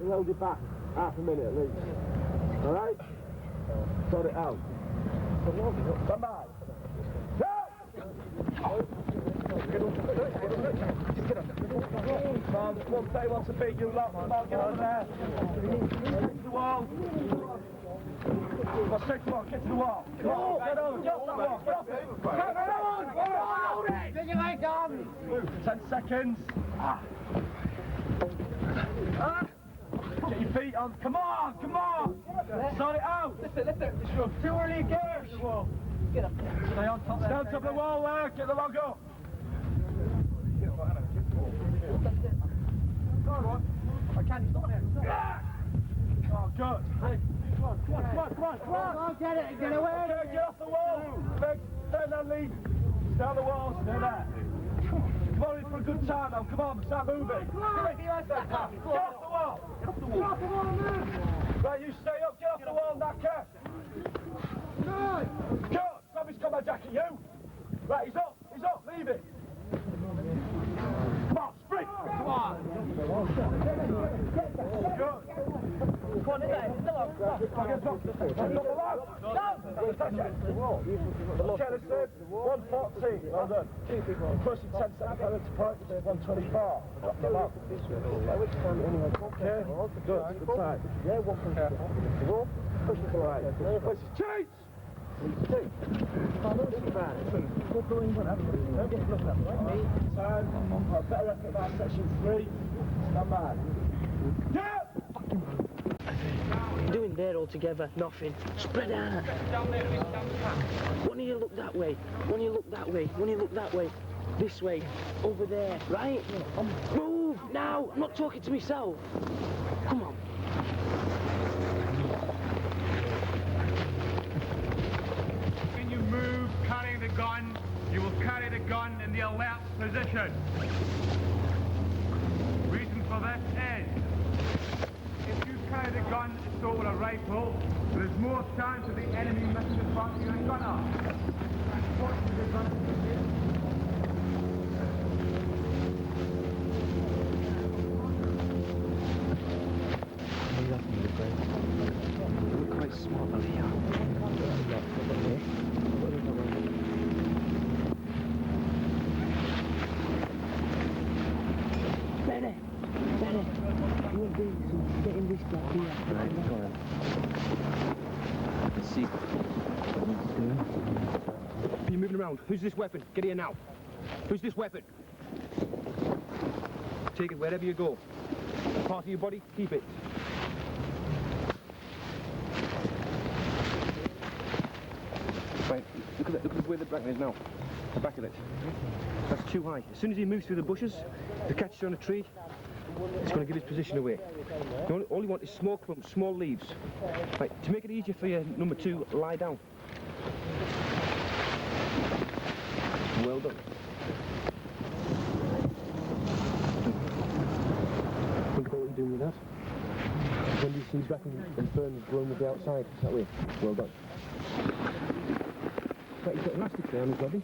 and hold it back half a minute at least. Alright? Sort it out. Come on! Come on, one day wants to beat you lot. Come on, get over there. Get to the wall. Well, straight to the wall, get to the wall. Come on, get over, get off the wall. Get off it. Come on, get your leg down. 10 seconds. Get your feet on. Come on, come on. Sort it out. Listen. Too early again. Get up there. Stay on top there. Stay on top of the wall there. Get the log up. Go on. I can't stop there. Oh, good. Hey. Come on. Get it. Get away. Okay, get off the wall. Turn that lead. Stay on the wall. Stay there. Come on, in for a good time now. Come on, start moving. Come on. Get off the wall. Get off the wall, man. Right, you stay up. Get off the wall, Knacker. Good. Grab his combat jacket, you. Right, he's up. Leave it. Come on, sprint. Come on. Good. Come on, in there. Come on, get drop the log. Okay, listen. 114. Well done. Pushing 10 seconds to point. 124. Drop the log. Okay. Good time. Yeah, 1.4. Push it to the right. Push it. Chase! Time. Better effort about section 3. Stand by. Yeah! What are you doing there all together? Nothing. Spread out. One of you look that way. One of you look that way. One of you look that way. This way. Over there. Right? Move now. I'm not talking to myself. Come on. When you move carrying the gun, you will carry the gun in the alert position. Reason for this is, if you carry the gun as though it were a rifle, there is more chance of the enemy missing the butt of your gunner. You look quite smart over here. Benny! You want to get in this gap here. Right, go on. Let's see what he's doing. Are you moving around? Who's this weapon? Get here now. Who's this weapon? Take it wherever you go. Part of your body, keep it. Right, look at where the bracken is now. The back of it. That's too high. As soon as he moves through the bushes, the catch is on a tree, it's going to give his position away. All you want is small clumps, small leaves. Right, to make it easier for you, number 2, lie down. Well done. Think about what you're doing with that. When do you see back and Fern blown with the outside? That way. Well done. Right, you've got elastics there on his body.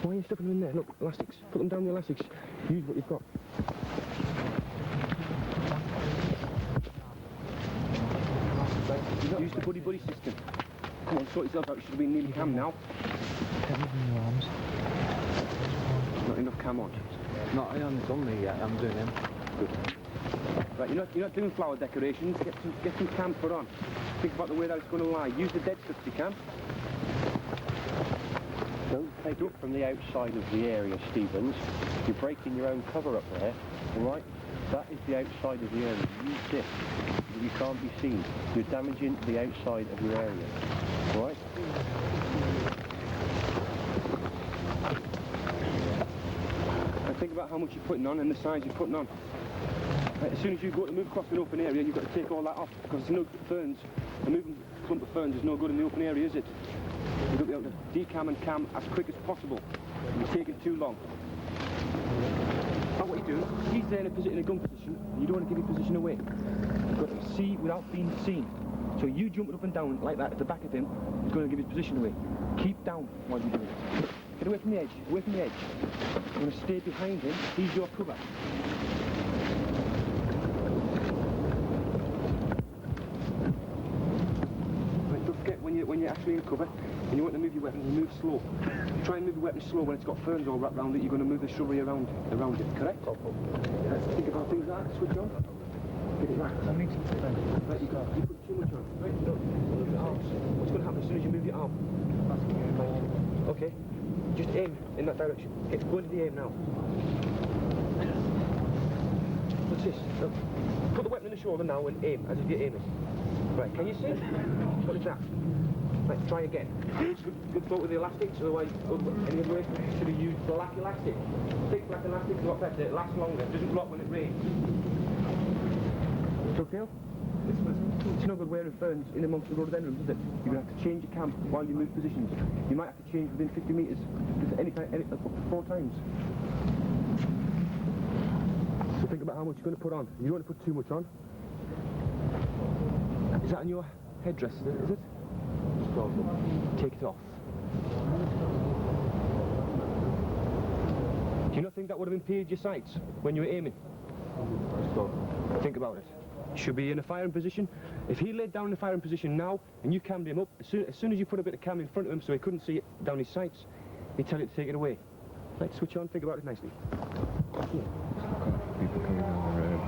Why are you stuffing them in there? Look, elastics. Put them down the elastics. Use what you've got. Right, use the buddy system. Come on, sort yourself out. You should have been nearly cam now. Not enough cam on. No, I haven't done me yet. I'm doing them. Good. Right, you're not doing flower decorations. Get some cam put on. Think about the way that it's going to lie. Use the dead stuff if you can. Don't take it from the outside of the area, Stevens. You're breaking your own cover up there, all right? That is the outside of the area. Use this, but you can't be seen. You're damaging the outside of your area, all right? And think about how much you're putting on and the size you're putting on. Right, as soon as you go to move across an open area, you've got to take all that off, because there's no ferns. A moving clump of ferns is no good in the open area, is it? You've got to be able to decam and cam as quick as possible. You're taking too long. Now what you're doing, he's there in a gun position, and you don't want to give your position away. You've got to see without being seen. So you jumping up and down like that at the back of him is going to give his position away. Keep down while you do it. Get away from the edge, away from the edge. You're going to stay behind him, he's your cover. actually in cover, and you want to move your weapon, you move slow. Try and move your weapon slow when it's got ferns all wrapped around it, you're going to move the shrubbery around it, correct? Let's think about things like that, switch on. Get it right. Right, you put too much on. Right, no. Move your arms. What's going to happen as soon as you move your arm? Okay. Just aim in that direction. Go into the aim now. What's this? Look. Put the weapon in the shoulder now and aim, as if you're aiming. Right, can you see? What is that? Right, try again. Good thought with the elastics, otherwise, any other way, should have used black elastic. Thick black elastic is a lot better, it lasts longer, it doesn't drop when it rains. Okay? It's no good wearing ferns in amongst the rhododendrons, is it? You're going to have to change your camp while you move positions. You might have to change within 50 metres, up to 4 times. So think about how much you're going to put on. You don't want to put too much on. Is that on your headdress, is it? Take it off. Do you not think that would have impeded your sights when you were aiming? Think about it. Should be in a firing position. If he laid down in a firing position now and you cammed him up, as soon as you put a bit of cam in front of him so he couldn't see it down his sights, he'd tell you to take it away. Right, switch on, think about it nicely. People coming down the road.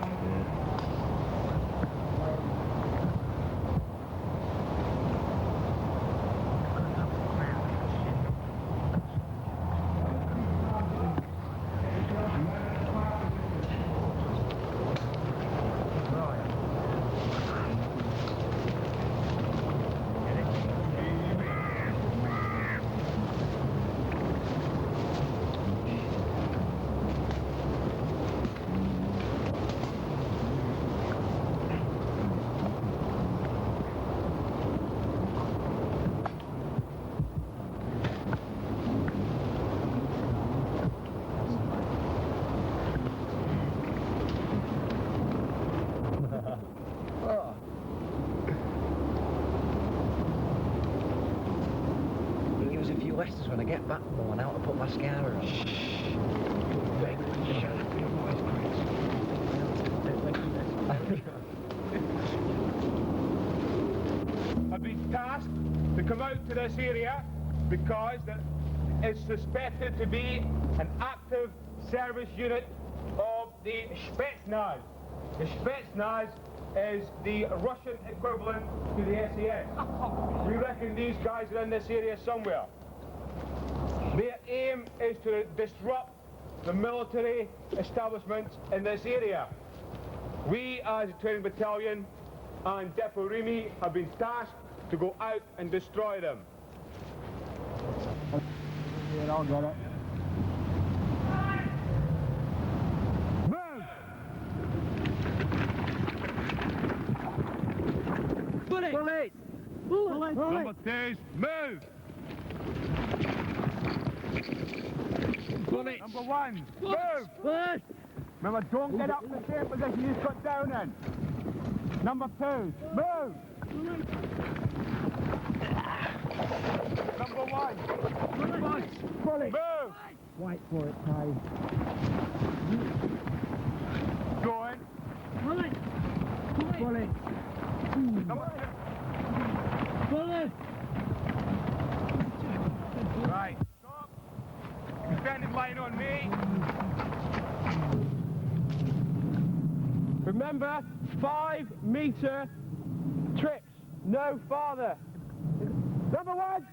Westers when I get back more now to put mascara on. I've been tasked to come out to this area because it's suspected to be an active service unit of the Spetsnaz. The Spetsnaz is the Russian equivalent to the SAS. We reckon these guys are in this area somewhere. Their aim is to disrupt the military establishments in this area. We, as a training battalion and Depot Remy, have been tasked to go out and destroy them. Yeah, I'll get it. Move! Bullet! Bullet! Bullet! Number 2, move! Bullet! Number 1, move! Bullet! Remember, don't get up in the same position you got down in. Number 2, move! Number 1, Bullet! move! Wait for it, Ty. Going. Bullet! Bullet! Number 2. Bullet! Right. Stop. Defending line on me. Remember, 5-meter trips. No farther. Number 1.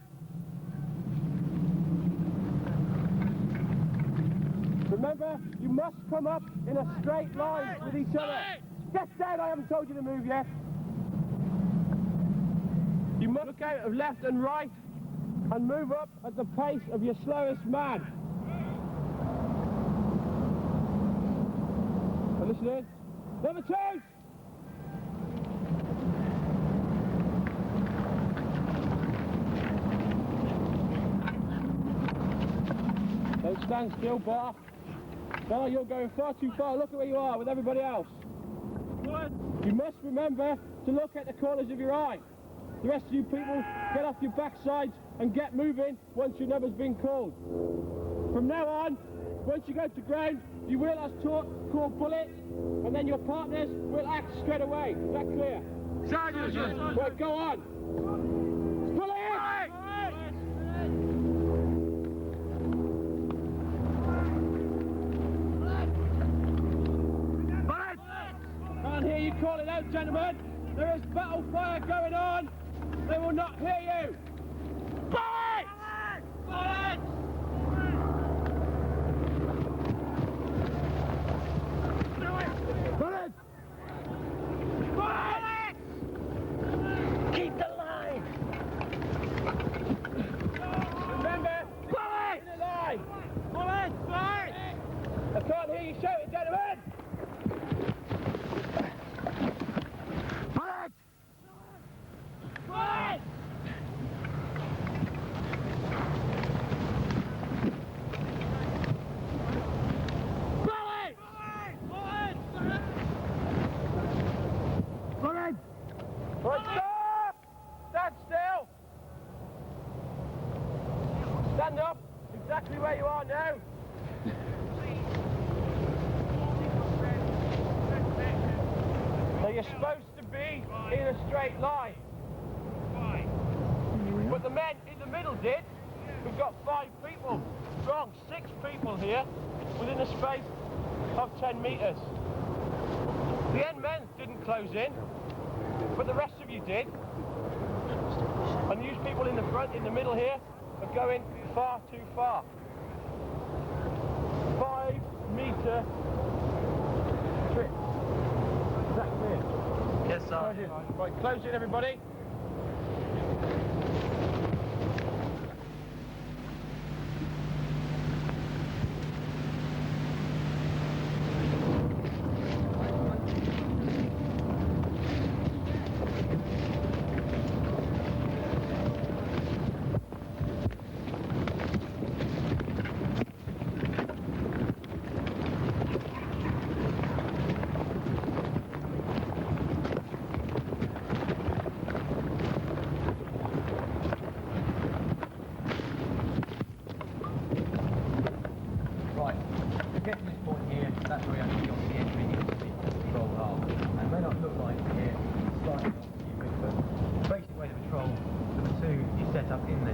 Remember, you must come up in a straight line with each other. Get down, I haven't told you to move yet. You must look out of left and right and move up at the pace of your slowest man. Now listen in. Number 2! Don't stand still, Bar. No, you're going far too far. Look at where you are with everybody else. What? You must remember to look at the corners of your eye. The rest of you people, get off your backsides and get moving once your number's been called. From now on, once you go to ground, you will, as taught, call bullet, and then your partners will act straight away. Is that clear? Sergeant! Right, go on. Bullet! hear you calling out, gentlemen. There is battle fire going on. They will not hear you. Bullets! Bullets! Bullets! Bullets! Keep the line! Remember, bullets! In a line. Bullets! Bullets! I can't hear you shouting, gentlemen. Bullets! Bullets! Bullets! Right, stop! Stand still! Stand up! Exactly where you are now! So you're supposed to be in a straight line. But the men in the middle did. We've got 5 people strong, 6 people here within a space of 10 metres. The end men didn't close in, but the rest of you did. And these people in the front, in the middle here, are going far too far. 5 metre trip. Is that clear? Yes, sir. Right, close in, everybody. Right, to get to this point here, that's where we actually got the entry into the patrol arm. And it may not look like it here, it's slightly off a few bits, but the basic way to patrol, the platoon is set up in the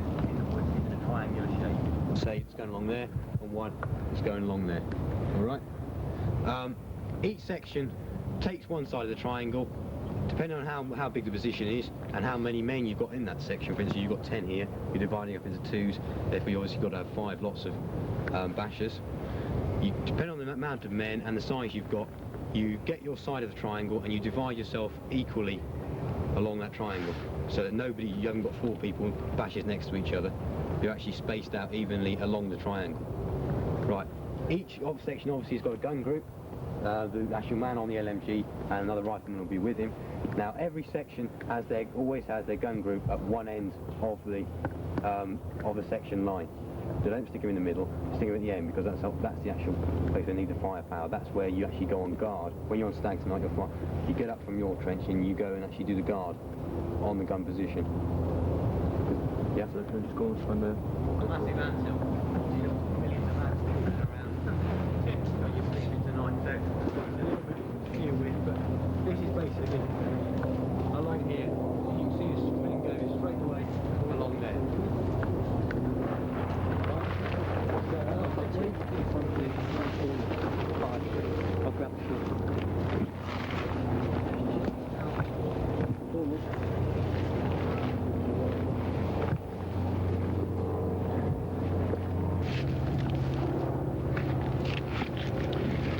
woods in a triangular shape. Say it's going along there, and one is going along there. All right. Each section takes one side of the triangle, depending on how big the position is and how many men you've got in that section. For instance, you've got 10 here. You're dividing up into 2s. Therefore, you obviously got to have 5 lots of bashers. Depending on the amount of men and the size you've got, you get your side of the triangle and you divide yourself equally along that triangle, so that you haven't got 4 people bashers next to each other. You're actually spaced out evenly along the triangle. Right. Each section obviously has got a gun group. The actual man on the LMG and another rifleman will be with him. Now every section always has their gun group at one end of the section line. So don't stick them in the middle, stick them at the end, because that's the actual place they need the firepower. That's where you actually go on guard. When you're on stag tonight, you get up from your trench and you go and actually do the guard on the gun position. Yeah? So just go and find the... A massive anthill. Millions of ants moving around. So you're sleeping tonight, so it's a little bit few wind, but this is basically along here. You can see the swing goes straight away along there. I'll grab the shot.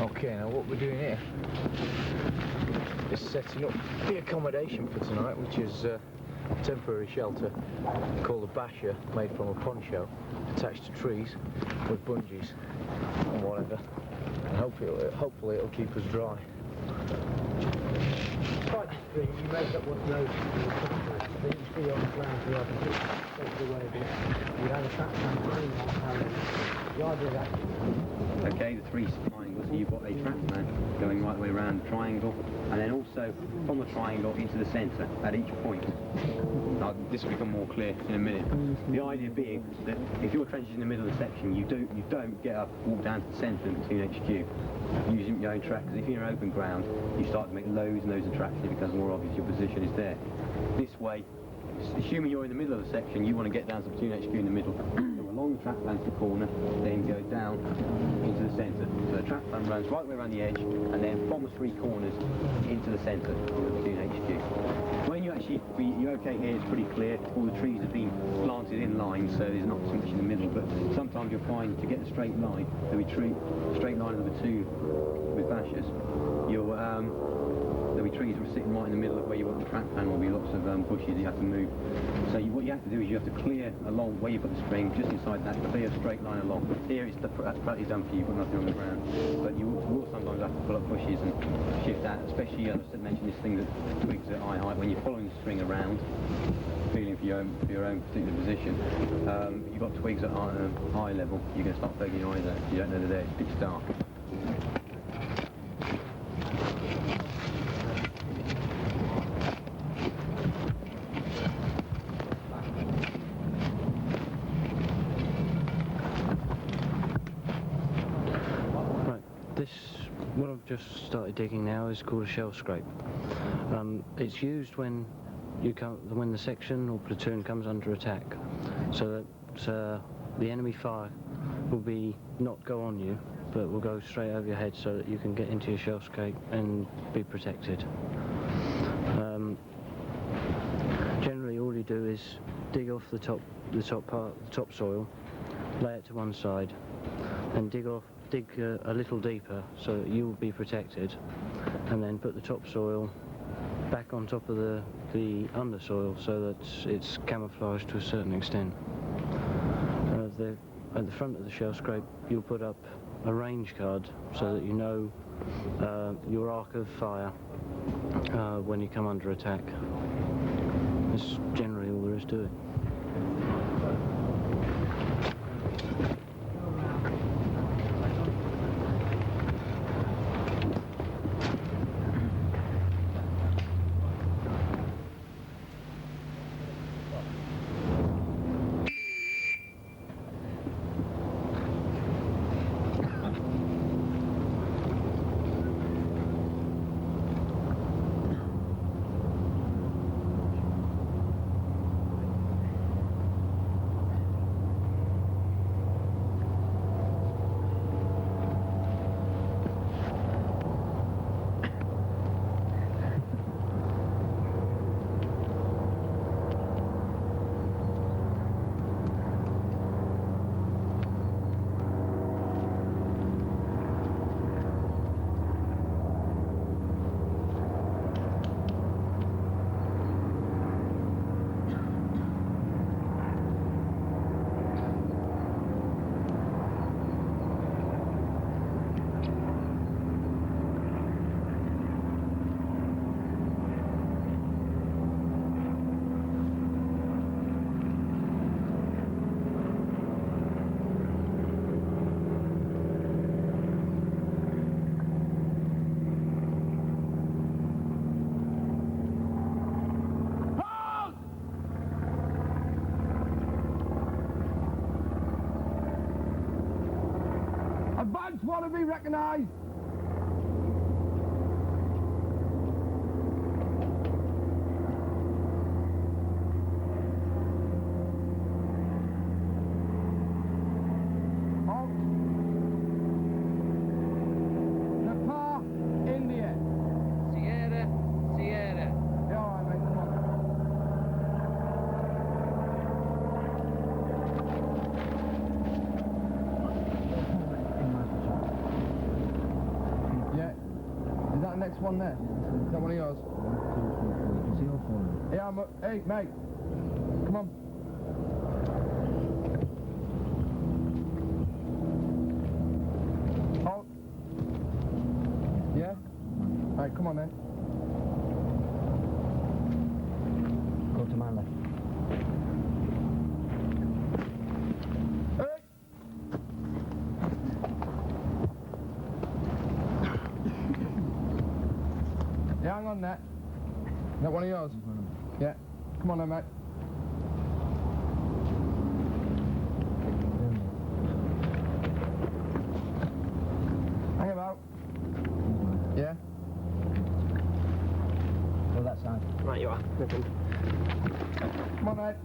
Okay, now what we're doing here is setting up the accommodation for tonight, which is a temporary shelter called a basher, made from a poncho attached to trees with bungees and whatever, and hopefully it'll keep us dry. Despite this tree, you make up what's known as the tree on the ground throughout the tree. That's the way of it. You have a trackman running on how the idea of that. Okay, the 3 triangles, so you've got a Craftsman going right the way around the triangle, and then also from the triangle into the centre at each point. Now, this will become more clear in a minute. The idea being that if your trench is in the middle of the section, you don't get up, walk down to the centre and between HQ using your own track, because if you're in open ground, you start to make loads and loads of tracks, and it becomes more obvious your position is there. This way, assuming you're in the middle of the section, you want to get down to between HQ in the middle. along the trap plan to the corner, then go down into the centre. So the trap plan runs right the way around the edge, and then from the 3 corners into the centre of the Platoon HQ. When you're okay here, it's pretty clear. All the trees have been planted in line, so there's not so much in the middle, but sometimes you'll find to get a straight line, there'll be straight line of the platoon with bashers. There'll be trees that are sitting right in the middle of where you want the trap panel. There'll be lots of bushes that you have to move. So what you have to do is you have to clear along where you put the string, just inside that, clear a straight line along. Here that's practically done for you, you've got nothing on the ground. But you will sometimes have to pull up bushes and shift that, especially, as I mentioned, this thing that twigs at eye height. When you're following the string around, feeling for your own particular position, you've got twigs at eye level, you're going to start fogging your eyes out. You don't know they're there, it's pitch dark. What I've just started digging now is called a shell scrape. It's used when the section or platoon comes under attack, so that the enemy fire will not go on you, but will go straight over your head, so that you can get into your shell scrape and be protected. Generally, all you do is dig off the top topsoil, lay it to one side, and dig a little deeper so that you will be protected, and then put the topsoil back on top of the undersoil so that it's camouflaged to a certain extent. At the front of the shell scrape, you'll put up a range card so that you know your arc of fire when you come under attack. That's generally all there is to it. Want to be recognised. Nepal, India. Sierra. Yeah, all right, mate, come on. Yeah. Is that the next one there? Is that one of yours? Yeah, hey, mate. Come on. Oh. Yeah? Right, come on then. Go to my left. Hey! Yeah, hang on there. Is that one of yours? Yeah. Come on then, mate. Hang about. Yeah? Go that side. Right, you are. Come on, mate.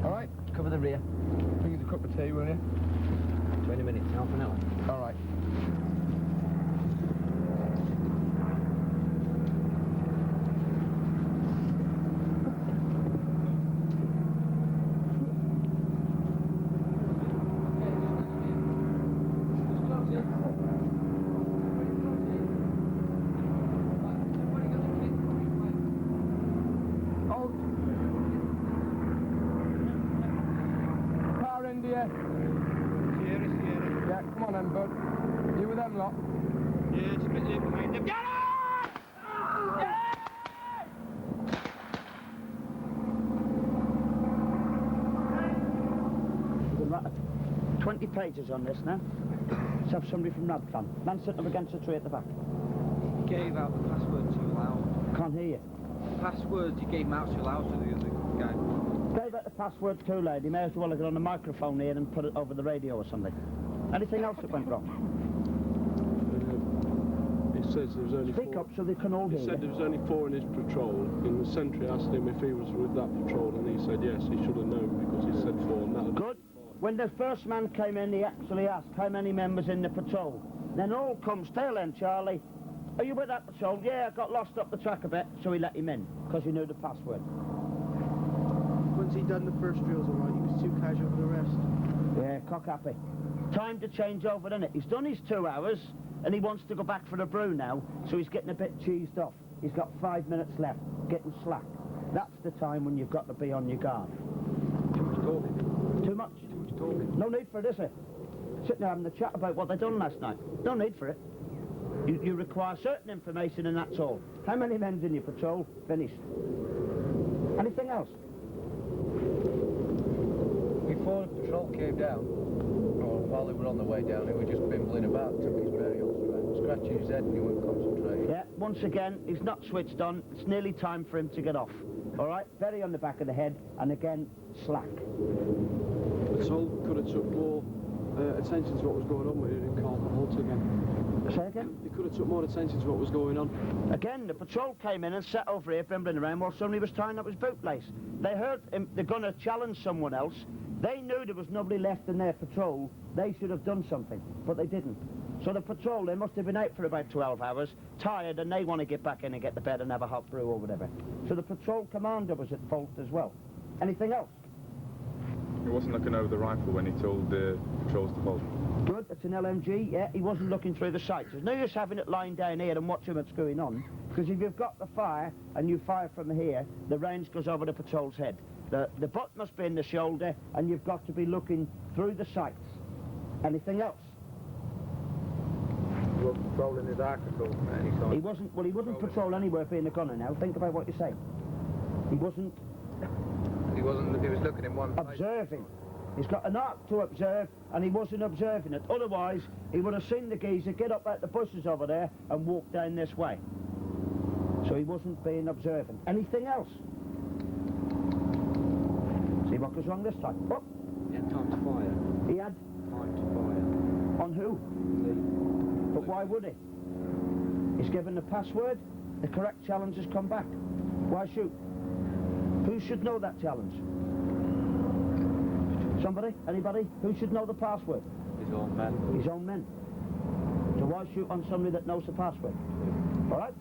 All right. Cover the rear. Bring us a cup of tea, will you? 20 minutes, half an hour. All right. Car India. Yeah, come on then, bud. You with them lot? Yeah, it's a bit there behind them. Get There's about 20 pages on this now. Let's have somebody from Radclan. Man sitting up against a tree at the back. Gave out the password too loud. Can't hear you. Passwords you gave them out too loud to the other guy. Gave out the password too loud. He may as well have got on the microphone here and put it over the radio or something. Anything else that went wrong? It says there was only Speak four. up so they can all hear He said you. there was only 4 in his patrol, and the sentry asked him if he was with that patrol, and he said yes, he should have known because he said 4, and that was Good. When the first man came in, he actually asked how many members in the patrol. Then all comes tail end, Charlie. Are you with that patrol? Yeah, I got lost up the track a bit, so he let him in, because he knew the password. Once he'd done the first drills alright, he was too casual for the rest. Yeah, cock happy. Time to change over, isn't it? He's done his 2 hours, and he wants to go back for a brew now, so he's getting a bit cheesed off. He's got 5 minutes left, getting slack. That's the time when you've got to be on your guard. Too much talking. Too much? Too much talking. No need for it, is there? Sitting there having a chat about what they done last night. No need for it. You require certain information and that's all. How many men's in your patrol? Finished. Anything else? Before the patrol came down, or while they were on the way down, he was just bimbling about, took his burial, scratching his head and he wouldn't concentrate. Yeah, once again, he's not switched on. It's nearly time for him to get off. All right? Very on the back of the head, and again, slack. The patrol could have took more attention to what was going on when he didn't call the halt again. Say again? He could have took more attention to what was going on. Again, the patrol came in and sat over here bimbling around while somebody was tying up his bootlace. They heard him, they're going to challenge someone else. They knew there was nobody left in their patrol. They should have done something, but they didn't. So the patrol, they must have been out for about 12 hours, tired, and they want to get back in and get to bed and have a hot brew or whatever. So the patrol commander was at fault as well. Anything else? He wasn't looking over the rifle when he told the patrols to hold. Good, it's an LMG, yeah, he wasn't looking through the sights. There's no use having it lying down here and watching what's going on, because if you've got the fire and you fire from here, the range goes over the patrol's head. The butt must be in the shoulder, and you've got to be looking through the sights. Anything else? He wasn't patrolling his article at any time. He wouldn't patrol anywhere being a gunner now. Think about what you're saying. He wasn't He was looking in one place. observing. He's got an arc to observe, and he wasn't observing it. Otherwise, he would have seen the geezer get up out the bushes over there and walk down this way. So he wasn't being observant. Anything else? See what goes wrong this time. Oh, He had time to fire. he had Time to fire. on who? But why would he? He's given the password, the correct challenge has come back. Why shoot? Who should know that challenge? Somebody? Anybody? Who should know the password? His own man. His own men. So why shoot on somebody that knows the password? All right?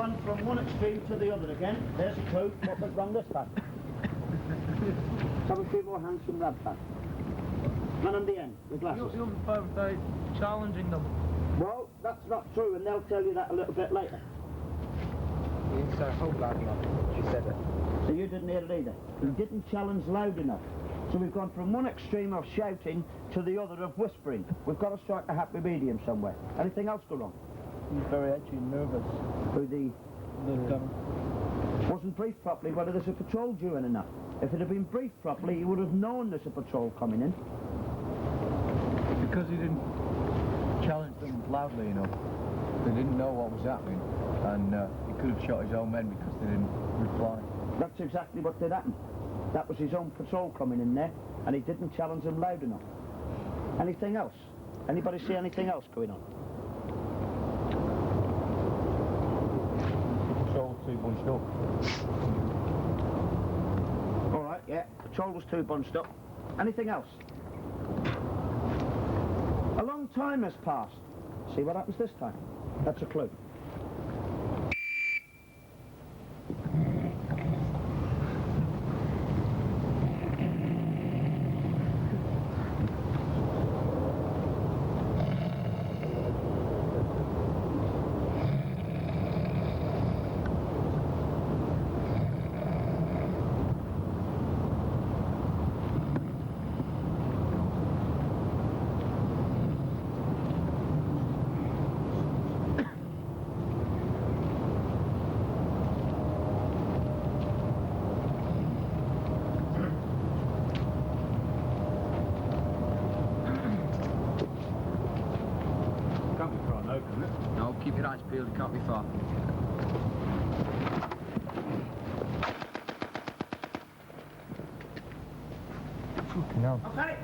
gone from one extreme to the other again. There's a clue. What went wrong this time? Let's have a few more hands from that back. Man on the end, with glasses. You'll be challenging them. Well, that's not true, and they'll tell you that a little bit later. You didn't say hold loud enough. She said it. So you didn't hear it either. You didn't challenge loud enough. So we've gone from one extreme of shouting to the other of whispering. We've got to strike a happy medium somewhere. Anything else go wrong? He's very edgy and nervous. Who the gunner? Wasn't briefed properly whether there's a patrol due in enough. If it had been briefed properly, he would have known there's a patrol coming in. Because he didn't challenge them loudly enough. They didn't know what was happening, and he could have shot his own men because they didn't reply. That's exactly what did happen. That was his own patrol coming in there, and he didn't challenge them loud enough. Anything else? Anybody see anything else going on? Patrol was too bunched up. All right, yeah, patrol was too bunched up. Anything else? A long time has passed. See what happens this time. That's a clue. No, keep your eyes peeled, it can't be far. No. Okay.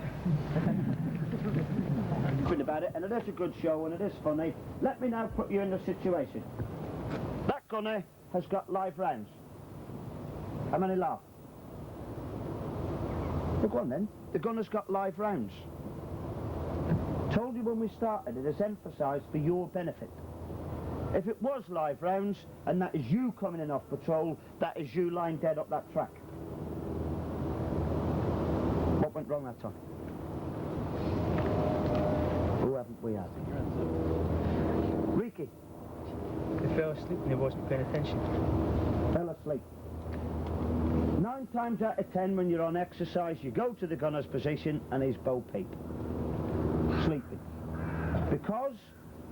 Quit about it, and it is a good show, and it is funny. Let me now put you in the situation. That gunner has got live rounds. How many laugh? Well, go on then. The gunner's got live rounds. Told you when we started, it is emphasised for your benefit. If it was live rounds, and that is you coming in off patrol, that is you lying dead up that track. What went wrong that time? Who haven't we had? Ricky. He fell asleep and he wasn't paying attention. Fell asleep. 9 times out of 10 when you're on exercise, you go to the gunner's position and he's Bo Peep. Sleeping. Because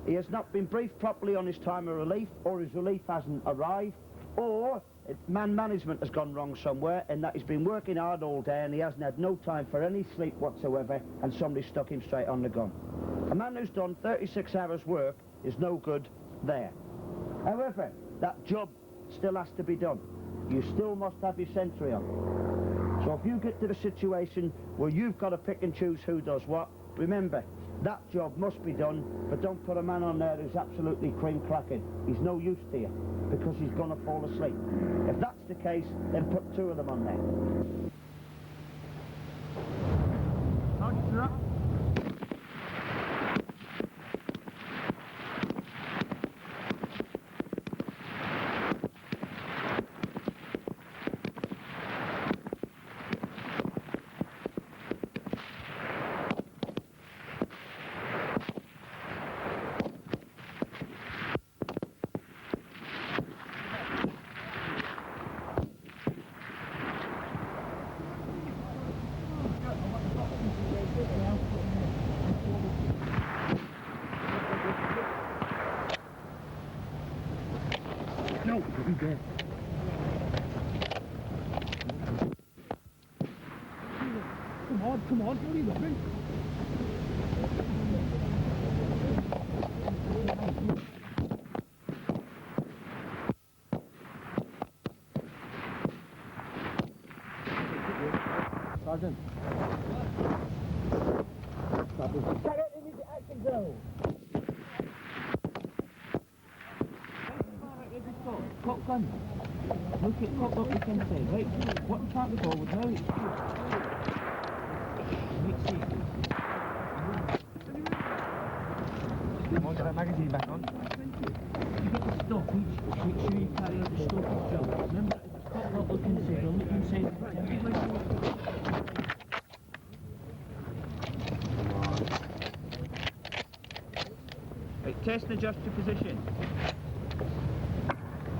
he has not been briefed properly on his time of relief, or his relief hasn't arrived, or man management has gone wrong somewhere, and that he's been working hard all day and he hasn't had no time for any sleep whatsoever, and somebody stuck him straight on the gun. A man who's done 36 hours work is no good there. However, that job still has to be done. You still must have your sentry on. So if you get to the situation where you've got to pick and choose who does what, remember, that job must be done, but don't put a man on there who's absolutely cream cracking. He's no use to you, because he's going to fall asleep. If that's the case, then put 2 of them on there. No, be dead. Come on, what are you doing? Sergeant. Get into the action zone. Cock gun. Look at cock up, you can say. Right, what you can't go forward now. Get that magazine back on. the stoppage, make sure you carry out the stoppage job. Remember, if it's got what looking say the Right, test and adjust your position.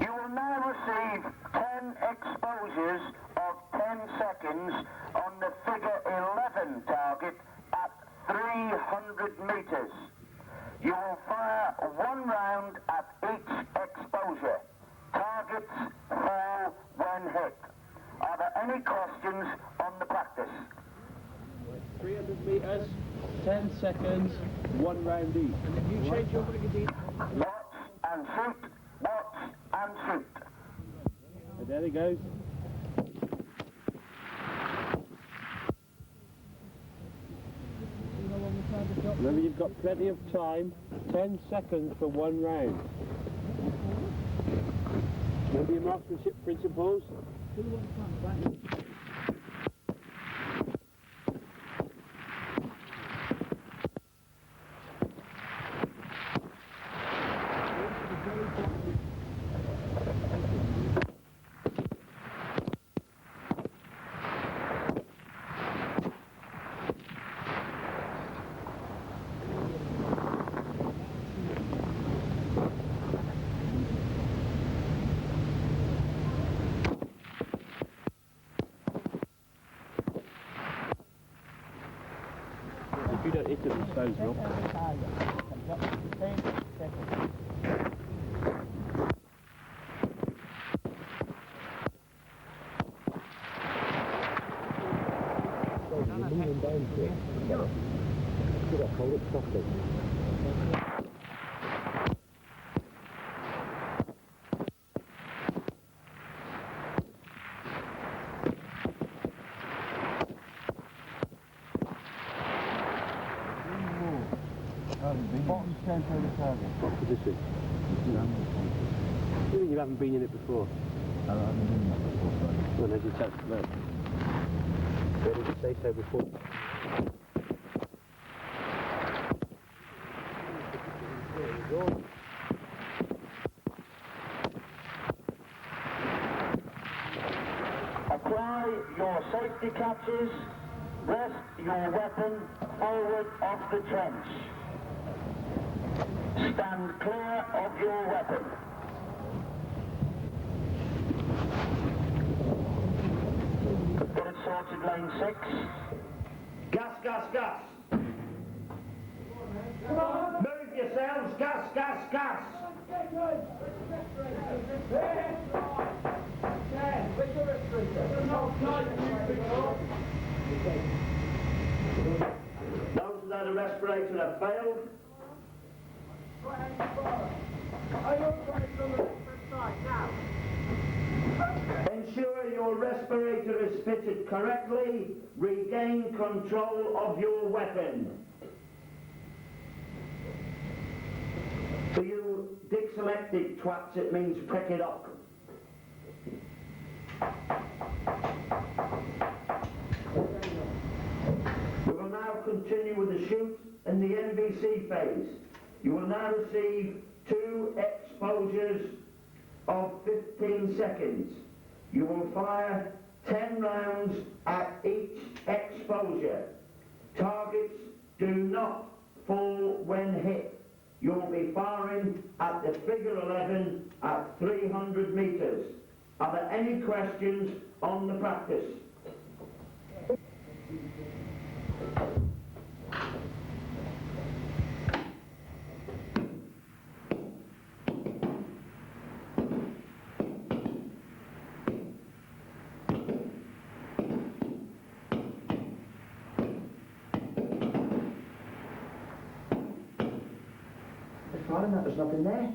You will now receive 10 exposures of 10 seconds on the figure 11 target at 300 metres. You will fire 1 round at each exposure. Targets fall when hit. Are there any questions on the practice? 300 metres, 10 seconds, 1 round each. And if you change your brigadier... Watch and shoot, watch and shoot. And there he goes. Remember, you've got plenty of time, 10 seconds for 1 round. Remember your marksmanship principles? If you don't hit it, it stows up. What position? You haven't been in it before? I haven't been in it before, sorry. Well, there's your chance to learn. Where did you say so before? Apply your safety catches. Rest your weapon forward of the trench. Stand clear of your weapon. Got it sorted, lane 6. Gas, gas, gas. Move yourselves, gas, gas, gas. Those without a respirator have failed. Ensure your respirator is fitted correctly. Regain control of your weapon. For you dyslexic twats, it means pick it up. We will now continue with the shoot in the NVC phase. You will now receive 2 exposures of 15 seconds. You will fire 10 rounds at each exposure. Targets do not fall when hit. You'll be firing at the figure 11 at 300 metres. Are there any questions on the practice? It's fine, there's nothing there.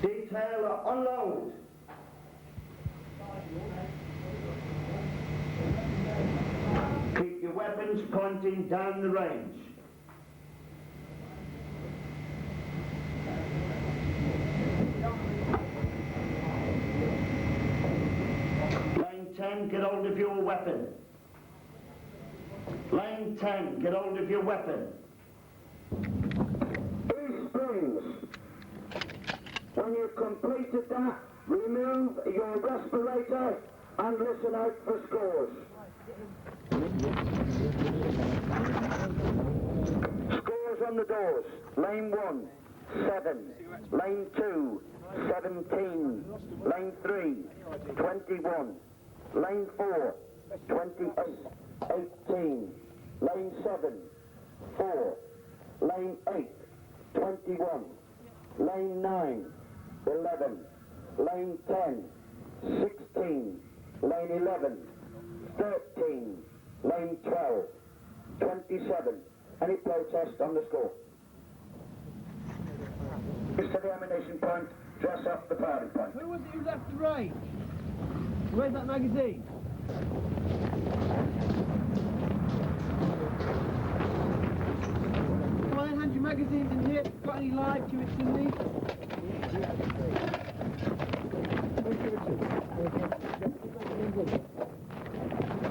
Detailer, unload. Keep your weapons pointing down the range. 10, get hold of your weapon. Lane 10, get hold of your weapon. East Springs. When you've completed that, remove your respirator and listen out for scores. Scores on the doors. Lane 1, 7. Lane 2, 17. Lane 3, 21. Lane 4, 28. 18. Lane 7, 4. Lane 8, 21. Lane 9, 11. Lane 10, 16. Lane 11, 13. Lane 12, 27. Any protest on the score? To the ammunition point, dress up the firing point. Who was it who left the range? Where's that magazine? Come on then, hand your magazines in here. Got any live to it in these?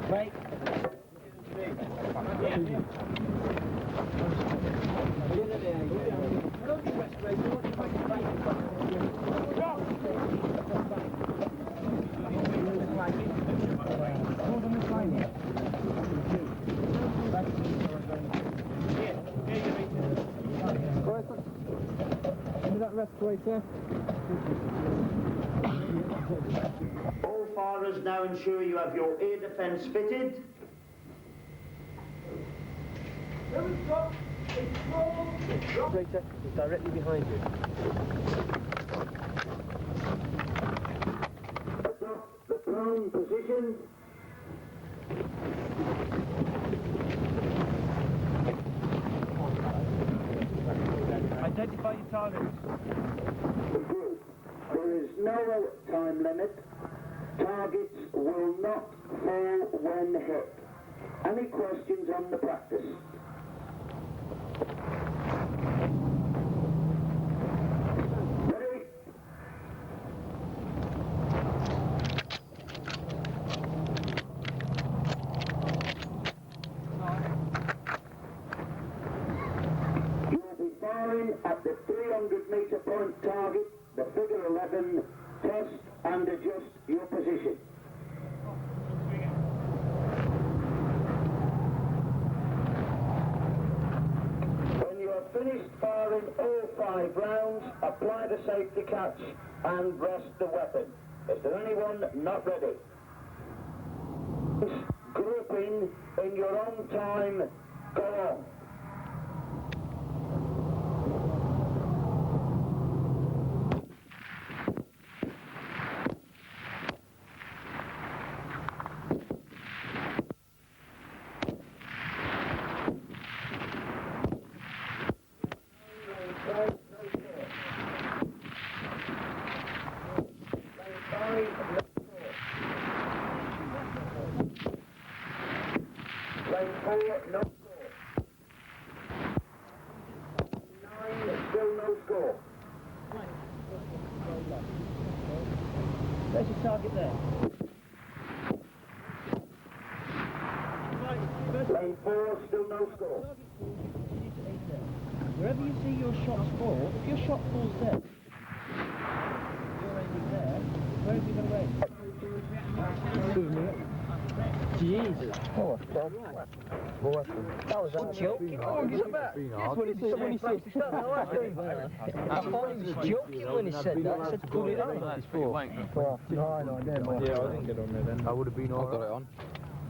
Right. All firers now ensure you have your ear defence fitted. Operator is directly behind you. Adopt the prone position. Identify your targets. There is no time limit. Targets will not fall when hit. Any questions on the practice? Ready? You'll be firing at the 300-metre point target, the figure 11. Test and adjust your position. When you are finished firing all 5 rounds, apply the safety catch and rest the weapon. Is there anyone not ready? Grouping in your own time, go on. Lane 4, no score. 9, still no score. There's your target there. Lane 4, still no score. Wherever you see your shots fall, if your shot falls there, you're aiming there, where is he going to aim? Jesus. Oh, God. Well, That was a joke. when he said I thought he was joking when he said that. I said, put it on. Yeah, I didn't get on there then. I would have been all right. Got it on.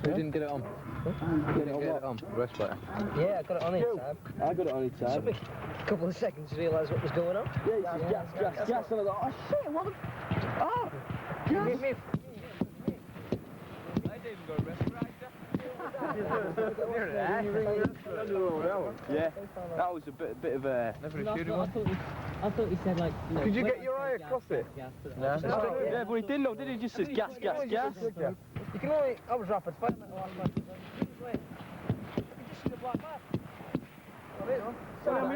Who didn't get it on? Who didn't get it on? The respirator. Yeah, I got it on in time. I got it on his Took me a couple of seconds to realise what was going on. Yeah, gas, and I thought, oh shit, what the... Oh! Gas! Yeah, that was a bit of a... I thought he said like... Could you get your eye across it? Gas, Yeah, but he didn't know, did he? He just says gas, gas, gas. You can only... I was rapid fire. Sorry, I'm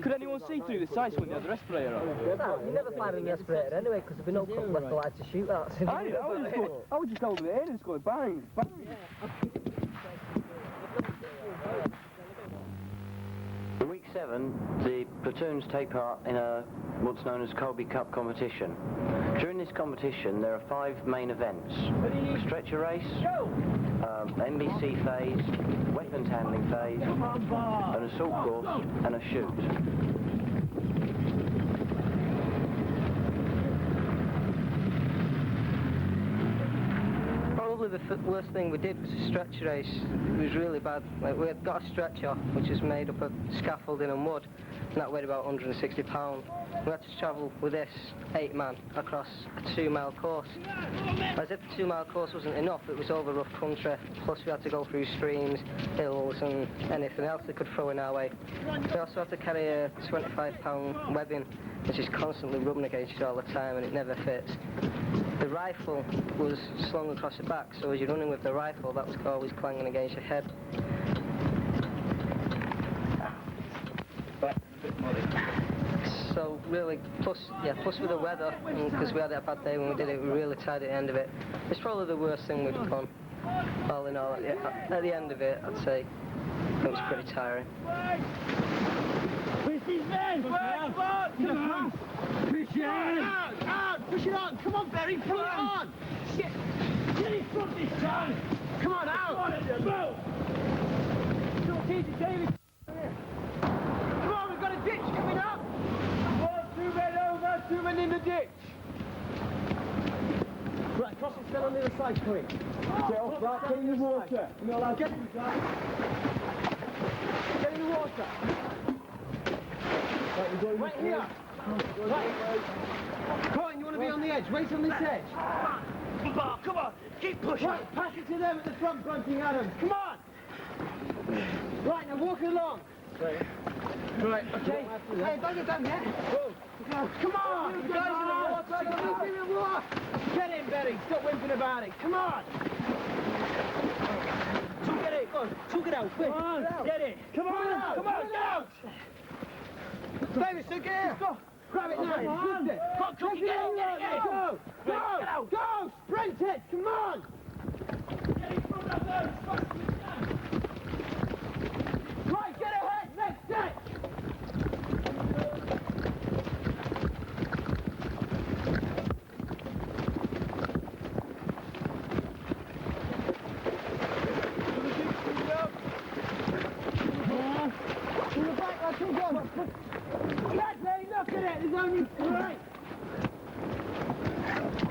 Could anyone see through the sights when they had the respirator on? No, you never find in the respirator anyway, because there'd be no cup left alive to shoot at. I would just hold it in and just go bang, bang. In week 7, the platoons take part in what's known as Colby Cup competition. During this competition, there are 5 main events: a stretcher race, NBC phase, weapons handling phase, an assault course, and a shoot. Probably the worst thing we did was a stretcher race. It was really bad. Like, we had got a stretcher which is made up of scaffolding and wood, and that weighed about 160 pounds. We had to travel with this 8-man across a 2-mile course. As if the 2-mile course wasn't enough, it was over rough country, plus we had to go through streams, hills and anything else they could throw in our way. We also had to carry a 25-pound webbing, which is constantly rubbing against you all the time and it never fits. The rifle was slung across the back, so as you're running with the rifle, that was always clanging against your head. So really, plus with the weather, because we had that bad day when we did it, we were really tired at the end of it. It's probably the worst thing we've done. All in all, at the end of it, I'd say it was pretty tiring. Push these men! Come on! Push it out! Push it on! Come on, Barry! Pull it on! Get in front this time! Come on, out! Come on, move! Don't tease it, David! Come on, we've got a ditch coming up! 2 men over, 2 men in the ditch! Right, cross it still on the other side, quick. Get off that, get in the water! You're not allowed to get in the water! Get in the water! Right here! Right. Colin, you want to be on the edge? Wait on this edge. Come on! Keep pushing! Right, pass it to them at the front, Bunting Adams. Come on! Right, now walk along. Right, okay. Hey, don't get down yet. Come on! You guys in the water! Get in, Betty. Stop whimpering about it. Come on! Get it. Go on. Took it out. Quick. Come on. Get it. Come on. Come on. Get out. David, so get here. Go. Grab it now. Lift it. Come on, Cookie. Get it. Go. Go. Get out. Go. Sprint it. Come on. Get in front of those. Right, get ahead. Next ditch. Look at it, there's only 3.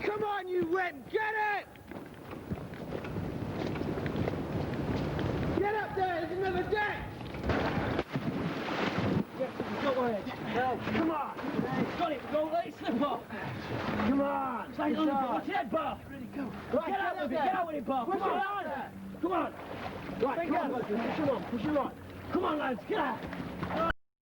Come on, you wimp, get it! Get up there, there's another deck! Go ahead. Come on! Got it, go, let it slip off! Come on! Watch your head, Bob! Go. Right, get out with it, get out with it, Bob! Come on! Come on! Right, come on, push him on! Come on, lads, get out!